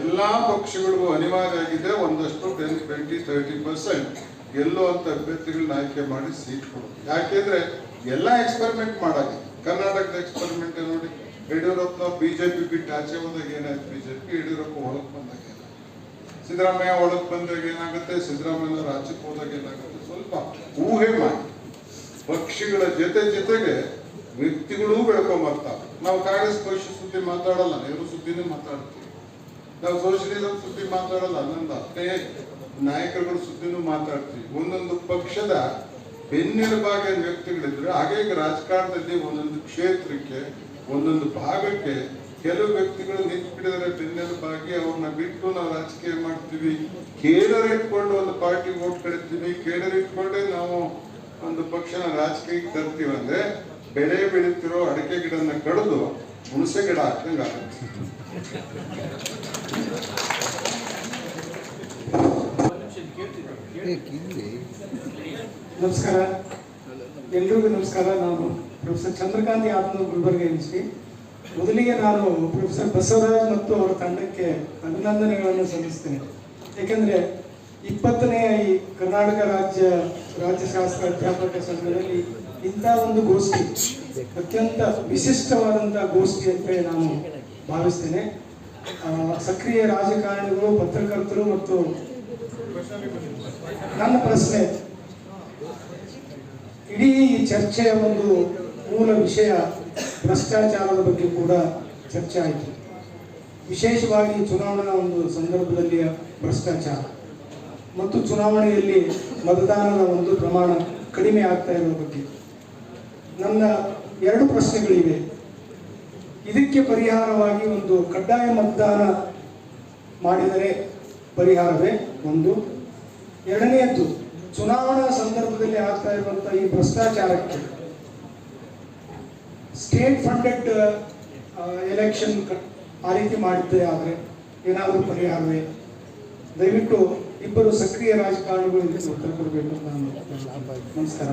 ಎಲ್ಲಾ ಪಕ್ಷಗಳಿಗೂ ಅನಿವಾರ್ಯ ಆಗಿದೆ ಒಂದಷ್ಟು 10-20-30% ಗೆಲ್ಲುವಂತ ಅಭ್ಯರ್ಥಿಗಳನ್ನ ಆಯ್ಕೆ ಮಾಡಿ ಸೀಟ್ ಕೊಡೋದು. ಯಾಕೆಂದ್ರೆ ಎಲ್ಲ ಎಕ್ಸ್ಪೆರಿಮೆಂಟ್ ಮಾಡಾಗಿದೆ. ಕರ್ನಾಟಕದ ಎಕ್ಸ್ಪೆರಿಮೆಂಟ್ ನೋಡಿ, ಯಡಿಯೂರಪ್ಪನವ್ರು ಬಿಜೆಪಿ ಬಿಟ್ಟು ಆಚೆ ಹೋದಾಗ ಏನಾಯ್ತು, ಬಿಜೆಪಿ ಯಡಿಯೂರಪ್ಪ ಒಳಗೆ ಬಂದಾಗ ಏನಾಗುತ್ತೆ, ಸಿದ್ದರಾಮಯ್ಯ ಒಳಗೆ ಬಂದಾಗ ಏನಾಗುತ್ತೆ, ಸಿದ್ದರಾಮಯ್ಯ ಆಚೆಗೆ ಹೋದಾಗ ಏನಾಗುತ್ತೆ, ಸ್ವಲ್ಪ ಊಹೆ ಮಾಡಿ ಪಕ್ಷಿಗಳ ಜೊತೆಗೆ ವ್ಯಕ್ತಿಗಳೂ ಬೆಳ್ಕೊಂಬರ್ತಾವೆ. ನಾವು ಕಾಂಗ್ರೆಸ್ ಪಕ್ಷ ಸುದ್ದಿ ಮಾತಾಡಲ್ಲ, ನೆಹರು ಸುದ್ದಿನೂ ಮಾತಾಡ್ತೀವಿ. ನಾವು ಸೋಷಿಯಲಿಸಂ ಸುದ್ದಿ ಮಾತಾಡಲ್ಲ, ಹನ್ನೊಂದು 15 ನಾಯಕರುಗಳ ಸುದ್ದಿನೂ ಮಾತಾಡ್ತೀವಿ. ಒಂದೊಂದು ಪಕ್ಷದ ಬೆನ್ನೆಲುಬಾಗಿ ವ್ಯಕ್ತಿಗಳಿದ್ರೆ ಹಾಗೆ ರಾಜಕಾರಣದಲ್ಲಿ ಒಂದೊಂದು ಕ್ಷೇತ್ರಕ್ಕೆ ಒಂದೊಂದು ಭಾಗಕ್ಕೆ ಕೆಲವು ವ್ಯಕ್ತಿಗಳು ನಿಂತ್ಬಿಟ್ಟಿದ್ದಾರೆ ಬೆನ್ನೆಲುಬಾಗಿ. ಅವ್ರನ್ನ ಬಿಟ್ಟು ನಾವು ರಾಜಕೀಯ ಮಾಡ್ತೀವಿ, ಕೇಡರ್ ಇಟ್ಕೊಂಡು ಒಂದು ಪಾರ್ಟಿ ವೋಟ್ ಕಳಿತೀವಿ, ಕೇಡರ್ ಇಟ್ಕೊಂಡೇ ನಾವು ಒಂದು ಪಕ್ಷನ ರಾಜಕೀಯಕ್ಕೆ ತರ್ತೀವಿ. ಅಂದ್ರೆ ಬೆಳೆ ಬೆಳೀತಿರೋ ಅಡಿಕೆ ಗಿಡನ ಕಡಿದು ಹುಣಸೆ ಗಿಡ ಹಾಕ್ದಂಗೆ ಆಗುತ್ತೆ. ನಮಸ್ಕಾರ, ಎಲ್ರಿಗೂ ನಮಸ್ಕಾರ. ನಾನು ಪ್ರೊಫೆಸರ್ ಚಂದ್ರಕಾಂತ್ ಯಾದವ್, ಗುಲ್ಬರ್ಗ ಯೂನಿವರ್ಸಿಟಿ. ಮೊದಲಿಗೆ ನಾನು ಪ್ರೊಫೆಸರ್ ಬಸವರಾಜ್ ಮತ್ತು ಅವರ ತಂಡಕ್ಕೆ ಅಭಿನಂದನೆಗಳನ್ನು ಸಲ್ಲಿಸ್ತೇನೆ. ಏಕೆಂದರೆ 20ನೇ ಈ ಕರ್ನಾಟಕ ರಾಜ್ಯಶಾಸ್ತ್ರ ಅಧ್ಯಾಪಕ ಸಂಘದಲ್ಲಿ ಇಂಥ ಒಂದು ಗೋಷ್ಠಿ ಅತ್ಯಂತ ವಿಶಿಷ್ಟವಾದಂಥ ಗೋಷ್ಠಿ ಅಂತೇಳಿ ನಾನು ಭಾವಿಸ್ತೇನೆ. ಸಕ್ರಿಯ ರಾಜಕಾರಣಿಗಳು, ಪತ್ರಕರ್ತರು ಮತ್ತು ನನ್ನ ಪ್ರಶ್ನೆ, ಇಡೀ ಚರ್ಚೆಯ ಒಂದು ಮೂಲ ವಿಷಯ ಭ್ರಷ್ಟಾಚಾರದ ಬಗ್ಗೆ ಕೂಡ ಚರ್ಚೆ ಆಯಿತು. ವಿಶೇಷವಾಗಿ ಚುನಾವಣಾ ಒಂದು ಸಂದರ್ಭದಲ್ಲಿ ಭ್ರಷ್ಟಾಚಾರ ಮತ್ತು ಚುನಾವಣೆಯಲ್ಲಿ ಮತದಾನದ ಒಂದು ಪ್ರಮಾಣ ಕಡಿಮೆ ಆಗ್ತಾ ಇರುವ ಬಗ್ಗೆ ನನ್ನ 2 ಪ್ರಶ್ನೆಗಳಿವೆ. ಇದಕ್ಕೆ ಪರಿಹಾರವಾಗಿ ಒಂದು ಕಡ್ಡಾಯ ಮತದಾನ ಮಾಡಿದರೆ ಪರಿಹಾರವೇ ಒಂದು. ಎರಡನೆಯದ್ದು, ಚುನಾವಣಾ ಸಂದರ್ಭದಲ್ಲಿ ಆಗ್ತಾ ಇರುವಂತಹ ಈ ಭ್ರಷ್ಟಾಚಾರಕ್ಕೆ ಸ್ಟೇಟ್ ಫಂಡೆಡ್ ಎಲೆಕ್ಷನ್ ಆ ರೀತಿ ಮಾಡಿದ್ದೇ ಆದರೆ ಏನಾದರೂ ಪರಿಹಾರವೇ? ದಯವಿಟ್ಟು ಇಬ್ಬರು ಸಕ್ರಿಯ ರಾಜಕಾರಣಿಗಳು ಇದಕ್ಕೆ ಉತ್ತರ ಕೊಡಬೇಕು ಅಂತ ನಾನು. ನಮಸ್ಕಾರ.